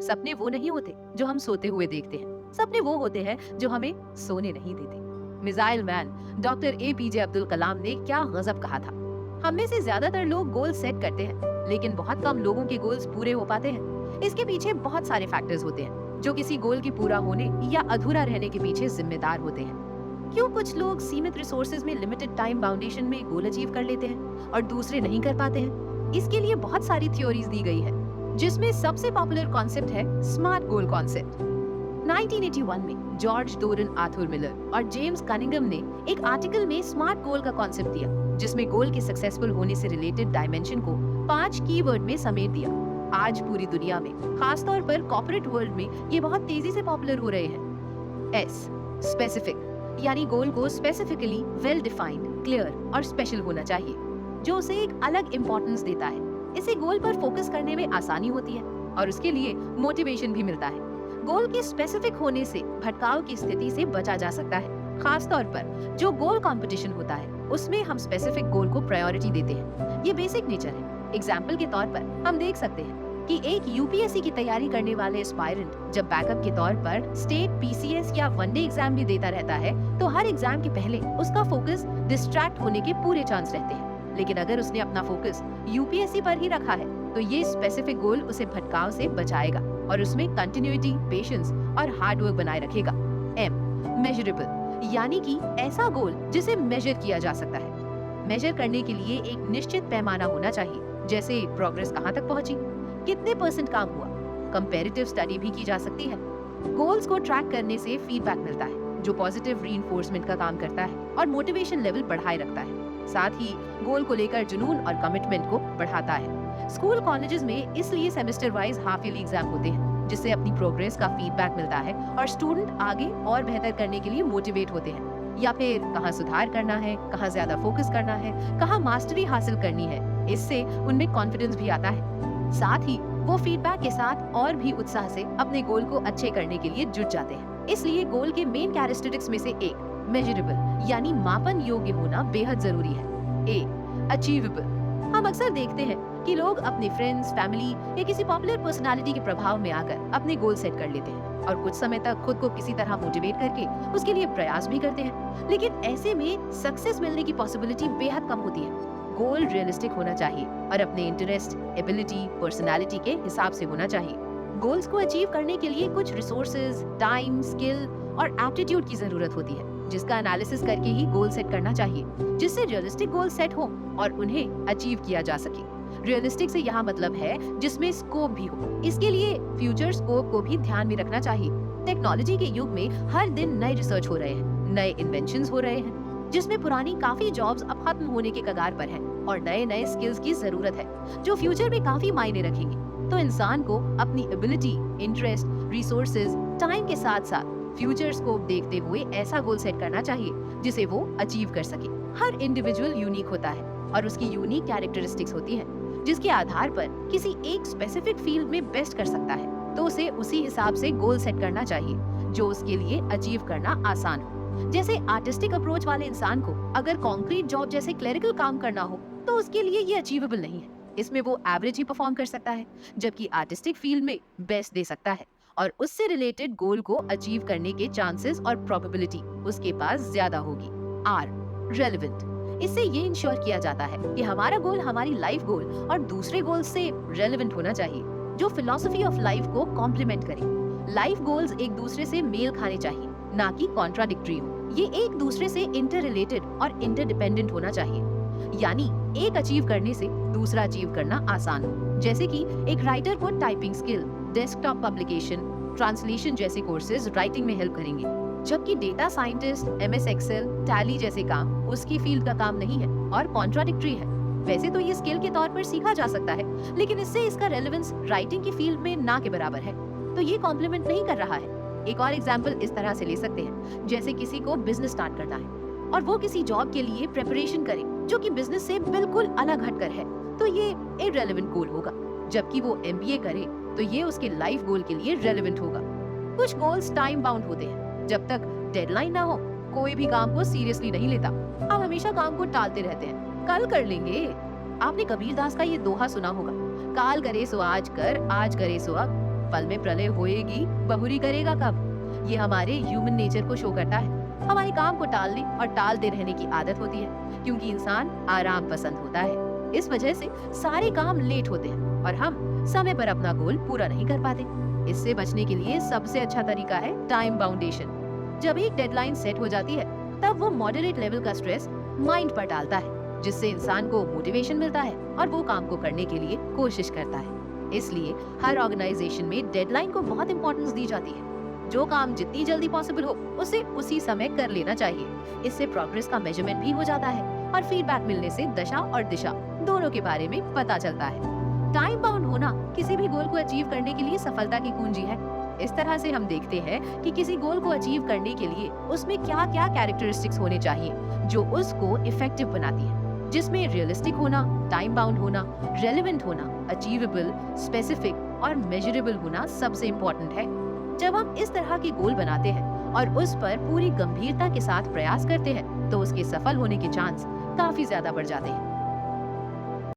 सपने वो नहीं होते जो हम सोते हुए देखते हैं, सपने वो होते हैं जो हमें सोने नहीं देते। Missile man doctor APJ Abdul Kalam ने क्या गजब कहा था। हम में से ज्यादातर लोग गोल सेट करते हैं, लेकिन बहुत कम लोगों के गोल्स पूरे हो पाते हैं। इसके पीछे बहुत सारे फैक्टर्स होते हैं जो किसी गोल के पूरा होने या अधूरा रहने के पीछे जिम्मेदार होते हैं। क्यों कुछ लोग सीमित रिसोर्सेज में लिमिटेड टाइम बाउंडेशन में गोल अचीव कर लेते हैं और दूसरे नहीं कर पाते हैं? इसके लिए बहुत सारी थ्योरीज दी गई है, जिसमें सबसे पॉपुलर कॉन्सेप्ट है स्मार्ट गोल कॉन्सेप्ट। 1981 में जॉर्ज डोरन आर्थर मिलर और जेम्स कनिंगम ने एक आर्टिकल में स्मार्ट गोल का कॉन्सेप्ट दिया, जिसमें गोल के सक्सेसफुल होने से रिलेटेड डायमेंशन को 5 कीवर्ड में समेट दिया। आज पूरी दुनिया में, खासतौर पर कॉर्पोरेट वर्ल्ड में, ये बहुत तेजी से पॉपुलर हो रहे हैं। एस स्पेसिफिक, यानी गोल को स्पेसिफिकली वेल डिफाइंड, क्लियर और स्पेशल होना चाहिए, जो उसे एक अलग इंपॉर्टेंस देता है। इसे गोल पर फोकस करने में आसानी होती है और उसके लिए मोटिवेशन भी मिलता है। गोल के स्पेसिफिक होने से भटकाव की स्थिति से बचा जा सकता है। खास तौर पर जो गोल कंपटीशन होता है, उसमें हम स्पेसिफिक गोल को प्रायोरिटी देते हैं। ये बेसिक नेचर है। एग्जाम्पल के तौर पर हम देख सकते हैं कि एक यूपीएससी की तैयारी करने वाले एस्पायरेंट जब बैकअप के तौर पर स्टेट पीसीएस या वनडे एग्जाम भी देता रहता है, तो हर एग्जाम के पहले उसका फोकस डिस्ट्रैक्ट होने के पूरे चांस रहते हैं। लेकिन अगर उसने अपना फोकस यूपीएससी पर ही रखा है, तो ये स्पेसिफिक गोल उसे भटकाव से बचाएगा और उसमें कंटिन्यूटी, पेशेंस और हार्ड वर्क बनाए रखेगा। एम मेजरेबल, यानी कि ऐसा गोल जिसे मेजर किया जा सकता है। मेजर करने के लिए एक निश्चित पैमाना होना चाहिए, जैसे प्रोग्रेस कहाँ तक पहुंची, कितने % काम हुआ। कंपैरेटिव स्टडी भी की जा सकती है। गोल्स को ट्रैक करने से फीडबैक मिलता है, जो पॉजिटिव रीइंफोर्समेंट का काम करता है और मोटिवेशन लेवल बढ़ाए रखता है। साथ ही गोल को लेकर जुनून और कमिटमेंट को बढ़ाता है। स्कूल कॉलेजेस में इसलिए semester wise half yearly exam होते हैं, जिससे अपनी प्रोग्रेस का फीडबैक मिलता है और स्टूडेंट आगे और बेहतर करने के लिए मोटिवेट होते हैं। या फिर कहाँ सुधार करना है, कहाँ ज्यादा फोकस करना है, कहाँ मास्टरी हासिल करनी है। इससे उनमें कॉन्फिडेंस भी आता है। साथ ही वो फीडबैक के साथ और भी उत्साह से अपने गोल को अच्छे करने के लिए जुट जाते हैं। इसलिए गोल के मेन कैरेक्टरिस्टिक्स में से एक मेजरेबल, यानी मापन योग्य होना बेहद जरूरी है। ए अचीवेबल, हम अक्सर देखते हैं कि लोग अपने फ्रेंड्स, फैमिली या किसी पॉपुलर पर्सनालिटी के प्रभाव में आकर अपने गोल सेट कर लेते हैं और कुछ समय तक खुद को किसी तरह मोटिवेट करके उसके लिए प्रयास भी करते हैं। लेकिन ऐसे में सक्सेस मिलने की पॉसिबिलिटी बेहद कम होती है। गोल रियलिस्टिक होना चाहिए और अपने इंटरेस्ट, एबिलिटी, पर्सनालिटी के हिसाब से होना चाहिए। गोल्स को अचीव करने के लिए कुछ रिसोर्सेज, टाइम, स्किल और एप्टीट्यूड की जरूरत होती है, जिसका एनालिसिस करके ही गोल सेट करना चाहिए, जिससे रियलिस्टिक गोल सेट हो और उन्हें अचीव किया जा सके। रियलिस्टिक से यहाँ मतलब है जिसमें स्कोप भी हो। इसके लिए फ्यूचर स्कोप को भी ध्यान में रखना चाहिए। टेक्नोलॉजी के युग में हर दिन नए रिसर्च हो रहे हैं, नए इन्वेंशंस हो रहे हैं, जिसमें पुरानी काफी जॉब्स अब खत्म होने के कगार पर हैं और नए नए स्किल्स की जरूरत है, जो फ्यूचर में काफी मायने रखेंगे। तो इंसान को अपनी एबिलिटी, इंटरेस्ट, रिसोर्सेज, टाइम के साथ साथ फ्यूचर स्कोप देखते हुए ऐसा गोल सेट करना चाहिए जिसे वो अचीव कर सके। हर इंडिविजुअल यूनिक होता है और उसकी यूनिक कैरेक्टरिस्टिक्स होती हैं, जिसके आधार पर किसी एक स्पेसिफिक फील्ड में बेस्ट कर सकता है, तो उसे उसी हिसाब से गोल सेट करना चाहिए जो उसके लिए अचीव करना आसान हो। जैसे आर्टिस्टिक अप्रोच वाले इंसान को अगर कॉन्क्रीट जॉब जैसे क्लरिकल काम करना हो, तो उसके लिए ये अचीवेबल नहीं है। इसमें वो एवरेज ही परफॉर्म कर सकता है, जबकि आर्टिस्टिक फील्ड में बेस्ट दे सकता है और उससे रिलेटेड गोल को अचीव करने के चांसेस और प्रोबेबिलिटी उसके पास ज्यादा होगी। आर रेलेवेंट, इससे ये इंश्योर किया जाता है कि हमारा गोल हमारी लाइफ गोल और दूसरे गोल से रेलेवेंट होना चाहिए, जो फिलॉसफी ऑफ लाइफ को कॉम्प्लीमेंट करे। लाइफ गोल्स एक दूसरे से मेल खाने चाहिए, ना कि कॉन्ट्राडिक्टरी हो। ये एक दूसरे से इंटर रिलेटेड और इंटरडिपेंडेंट होना चाहिए, यानी एक अचीव करने से दूसरा अचीव करना आसान हो। जैसे कि एक राइटर को typing skill, desktop publication, translation जैसे कोर्सेज राइटिंग में हेल्प करेंगे, जबकि data scientist, MS Excel, Tally जैसे काम उसकी फील्ड का काम नहीं है और कॉन्ट्राडिक्टरी है। वैसे तो ये स्किल के तौर पर सीखा जा सकता है, लेकिन इससे इसका रेलेवेंस राइटिंग की फील्ड में ना के बराबर है, तो ये कॉम्प्लीमेंट नहीं कर रहा है। एक और एग्जाम्पल इस तरह से ले सकते हैं, जैसे किसी को बिजनेस स्टार्ट करना है और वो किसी जॉब के लिए प्रिपरेशन करे जो कि बिजनेस से बिल्कुल अलग हटकर है, तो ये इररेलेवेंट गोल होगा। जबकि वो एमबीए करे तो ये उसके लाइफ गोल के लिए रेलेवेंट होगा। कुछ गोल्स टाइम बाउंड होते हैं। जब तक डेडलाइन ना हो, कोई भी काम को सीरियसली नहीं लेता। हम हमेशा काम को टालते रहते हैं, कल कर लेंगे। आपने कबीरदास का ये दोहा सुना होगा, काल करे सो आज कर, आज करे सो अब। पल में प्रलय होएगी, बहुरी करेगा कब। ये हमारे ह्यूमन नेचर को शो करता है। हमारे काम को टालने और टालते रहने की आदत होती है, क्योंकि इंसान आराम पसंद होता है। इस वजह से सारे काम लेट होते हैं और हम समय पर अपना गोल पूरा नहीं कर पाते। इससे बचने के लिए सबसे अच्छा तरीका है टाइम बाउंडेशन। जब एक डेडलाइन सेट हो जाती है, तब वो मॉडरेट लेवल का स्ट्रेस माइंड पर डालता है, जिससे इंसान को मोटिवेशन मिलता है और वो काम को करने के लिए कोशिश करता है। इसलिए हर ऑर्गेनाइजेशन में डेडलाइन को बहुत इंपॉर्टेंस दी जाती है। जो काम जितनी जल्दी पॉसिबल हो, उसे उसी समय कर लेना चाहिए। इससे प्रोग्रेस का मेजरमेंट भी हो जाता है और फीडबैक मिलने से दशा और दिशा दोनों के बारे में पता चलता है। टाइम बाउंड होना किसी भी गोल को अचीव करने के लिए सफलता की कुंजी है। इस तरह से हम देखते हैं कि किसी गोल को अचीव करने के लिए उसमें क्या-क्या कैरेक्टरिस्टिक्स होने चाहिए जो उसको इफेक्टिव बनाती है, जिसमें रियलिस्टिक होना, टाइम बाउंड होना, रेलेवेंट होना, अचीवेबल, स्पेसिफिक और मेजरेबल होना सबसे इम्पोर्टेंट है। जब हम इस तरह के गोल बनाते हैं और उस पर पूरी गंभीरता के साथ प्रयास करते हैं, तो उसके सफल होने के चांस काफी ज्यादा बढ़ जाते हैं।